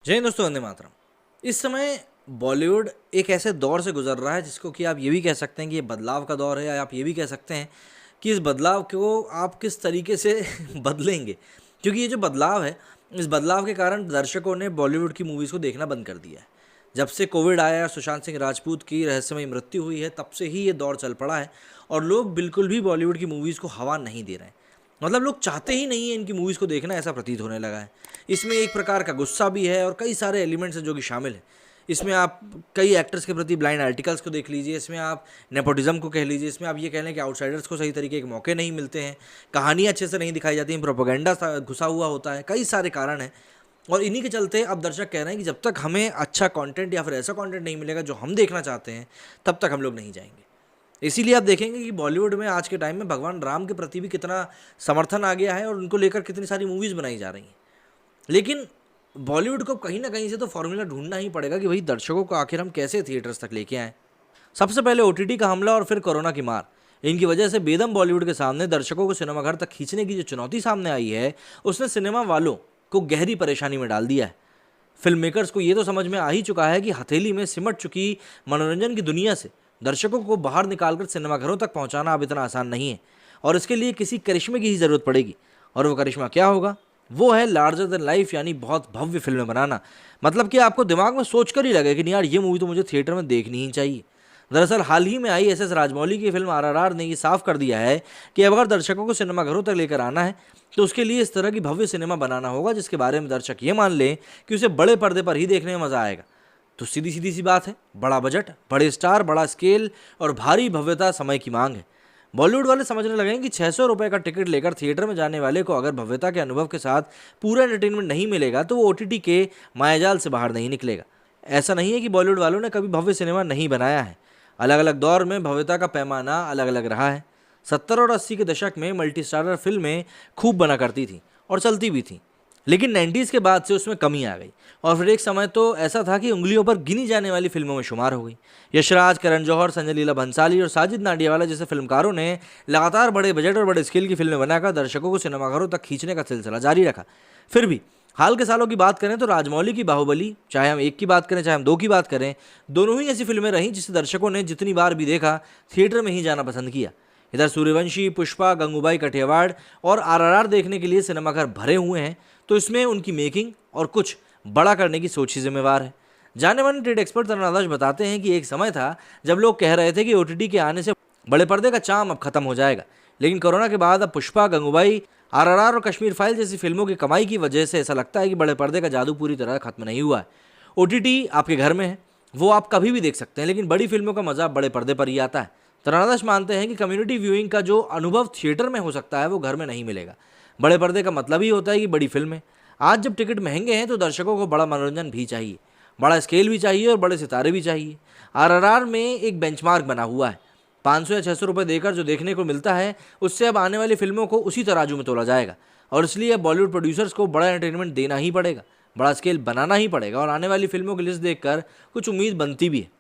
जय हिंद दोस्तों, वंदे मातरम। इस समय बॉलीवुड एक ऐसे दौर से गुजर रहा है जिसको कि आप ये भी कह सकते हैं कि ये बदलाव का दौर है, या आप ये भी कह सकते हैं कि इस बदलाव को आप किस तरीके से बदलेंगे। क्योंकि ये जो बदलाव है, इस बदलाव के कारण दर्शकों ने बॉलीवुड की मूवीज़ को देखना बंद कर दिया है। जब से कोविड आया, सुशांत सिंह राजपूत की रहस्यमयी मृत्यु हुई है, तब से ही ये दौर चल पड़ा है और लोग बिल्कुल भी बॉलीवुड की मूवीज़ को हवा नहीं दे रहे हैं। मतलब लोग चाहते ही नहीं है इनकी मूवीज़ को देखना, ऐसा प्रतीत होने लगा है। इसमें एक प्रकार का गुस्सा भी है और कई सारे एलिमेंट्स हैं जो कि शामिल हैं। इसमें आप कई एक्टर्स के प्रति ब्लाइंड आर्टिकल्स को देख लीजिए, इसमें आप नेपोटिज्म को कह लीजिए, इसमें आप ये कह लें कि आउटसाइडर्स को सही तरीके के मौके नहीं मिलते हैं, कहानियाँ अच्छे से नहीं दिखाई जाती हैं, प्रोपेगेंडा घुसा हुआ होता है, कई सारे कारण हैं। और इन्हीं के चलते अब दर्शक कह रहे हैं कि जब तक हमें अच्छा कंटेंट या फिर ऐसा कंटेंट नहीं मिलेगा जो हम देखना चाहते हैं, तब तक हम लोग नहीं जाएंगे। इसीलिए आप देखेंगे कि बॉलीवुड में आज के टाइम में भगवान राम के प्रति भी कितना समर्थन आ गया है और उनको लेकर कितनी सारी मूवीज़ बनाई जा रही हैं। लेकिन बॉलीवुड को कहीं ना कहीं से तो फॉर्मूला ढूंढना ही पड़ेगा कि भाई दर्शकों को आखिर हम कैसे थिएटर्स तक लेके आएँ। सबसे पहले ओटीटी का हमला और फिर कोरोना की मार, इनकी वजह से बेदम बॉलीवुड के सामने दर्शकों को सिनेमाघर तक खींचने की जो चुनौती सामने आई है, उसने सिनेमा वालों को गहरी परेशानी में डाल दिया है। फिल्म मेकर्स को ये तो समझ में आ ही चुका है कि हथेली में सिमट चुकी मनोरंजन की दुनिया से दर्शकों को बाहर निकालकर सिनेमाघरों तक पहुंचाना अब इतना आसान नहीं है और इसके लिए किसी करिश्मे की ही ज़रूरत पड़ेगी। और वो करिश्मा क्या होगा? वो है लार्जर देन लाइफ, यानी बहुत भव्य फिल्में बनाना। मतलब कि आपको दिमाग में सोच कर ही लगे कि नहीं यार, ये मूवी तो मुझे थिएटर में देखनी ही चाहिए। दरअसल हाल ही में आई एस राजमौली की फिल्म RRR ने ये साफ कर दिया है कि अब अगर दर्शकों को सिनेमाघरों तक लेकर आना है तो उसके लिए इस तरह की भव्य सिनेमा बनाना होगा जिसके बारे में दर्शक ये मान लें कि उसे बड़े पर्दे पर ही देखने में मज़ा आएगा। तो सीधी सीधी सी बात है, बड़ा बजट, बड़े स्टार, बड़ा स्केल और भारी भव्यता समय की मांग है। बॉलीवुड वाले समझने लगे हैं कि 600 रुपये का टिकट लेकर थिएटर में जाने वाले को अगर भव्यता के अनुभव के साथ पूरा एंटरटेनमेंट नहीं मिलेगा तो वो OTT के मायाजाल से बाहर नहीं निकलेगा। ऐसा नहीं है कि बॉलीवुड वालों ने कभी भव्य सिनेमा नहीं बनाया है। अलग अलग दौर में भव्यता का पैमाना अलग अलग रहा है। 70 और 80 के दशक में मल्टी स्टारर फिल्में खूब बना करती थी और चलती भी थी, लेकिन 90s के बाद से उसमें कमी आ गई और फिर एक समय तो ऐसा था कि उंगलियों पर गिनी जाने वाली फिल्मों में शुमार हो गई। यशराज, करण जौहर, संजय लीला भंसाली और साजिद नाडियावाला जैसे फिल्मकारों ने लगातार बड़े बजट और बड़े स्केल की फिल्में बनाकर दर्शकों को सिनेमाघरों तक खींचने का सिलसिला जारी रखा। फिर भी हाल के सालों की बात करें तो राजमौली की बाहुबली, चाहे हम 1 की बात करें चाहे हम 2 की बात करें, दोनों ही ऐसी फिल्में रहीं जिसे दर्शकों ने जितनी बार भी देखा थिएटर में ही जाना पसंद किया। इधर सूर्यवंशी, पुष्पा, गंगूबाई, कठियावाड़ और RRR देखने के लिए सिनेमाघर भरे हुए हैं, तो इसमें उनकी मेकिंग और कुछ बड़ा करने की सोच ही जिम्मेवार है। जाने माने ट्रेड एक्सपर्ट तरुण बताते हैं कि एक समय था जब लोग कह रहे थे कि OTT के आने से बड़े पर्दे का चाम अब खत्म हो जाएगा, लेकिन कोरोना के बाद अब पुष्पा, गंगूबाई, RRR और कश्मीर फाइल जैसी फिल्मों की कमाई की वजह से ऐसा लगता है कि बड़े पर्दे का जादू पूरी तरह खत्म नहीं हुआ है। OTT आपके घर में है, वो आप कभी भी देख सकते हैं, लेकिन बड़ी फिल्मों का मजा बड़े पर्दे पर ही आता है। तरुण मानते हैं कि कम्युनिटी व्यूइंग का जो अनुभव थिएटर में हो सकता है वो घर में नहीं मिलेगा। बड़े पर्दे का मतलब ही होता है कि बड़ी फिल्में। आज जब टिकट महंगे हैं तो दर्शकों को बड़ा मनोरंजन भी चाहिए, बड़ा स्केल भी चाहिए और बड़े सितारे भी चाहिए। RRR में एक बेंचमार्क बना हुआ है। 500 या 600 रुपये देकर जो देखने को मिलता है उससे अब आने वाली फिल्मों को उसी तराजू में तोला जाएगा और इसलिए अब बॉलीवुड प्रोड्यूसर्स को बड़ा एंटरटेनमेंट देना ही पड़ेगा, बड़ा स्केल बनाना ही पड़ेगा और आने वाली फिल्मों की लिस्ट देखकर कुछ उम्मीद बनती भी है।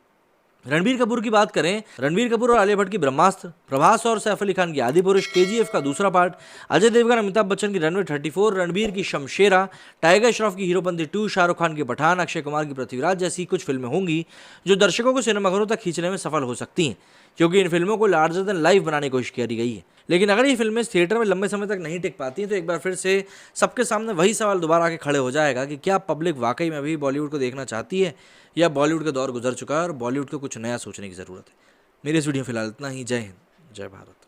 रणबीर कपूर की बात करें, रणबीर कपूर और आलिया भट्ट की ब्रह्मास्त्र, प्रभास और सैफ अली खान की आदिपुरुष, KGF का दूसरा पार्ट, अजय देवगन अमिताभ बच्चन की रनवे 34, रणबीर की शमशेरा, टाइगर श्रॉफ की हीरोपंती 2, शाहरुख खान की पठान, अक्षय कुमार की पृथ्वीराज जैसी कुछ फिल्में होंगी जो दर्शकों को सिनेमाघरों तक खींचने में सफल हो सकती हैं, क्योंकि इन फिल्मों को लार्जर देन लाइफ बनाने की कोशिश करी गई है। लेकिन अगर ये फिल्में थिएटर में लंबे समय तक नहीं टिक पाती हैं तो एक बार फिर से सबके सामने वही सवाल दोबारा आके खड़े हो जाएगा कि क्या पब्लिक वाकई में अभी बॉलीवुड को देखना चाहती है या बॉलीवुड का दौर गुजर चुका है और बॉलीवुड को कुछ नया सोचने की ज़रूरत है। मेरी इस वीडियो में फिलहाल इतना ही। जय हिंद, जय भारत।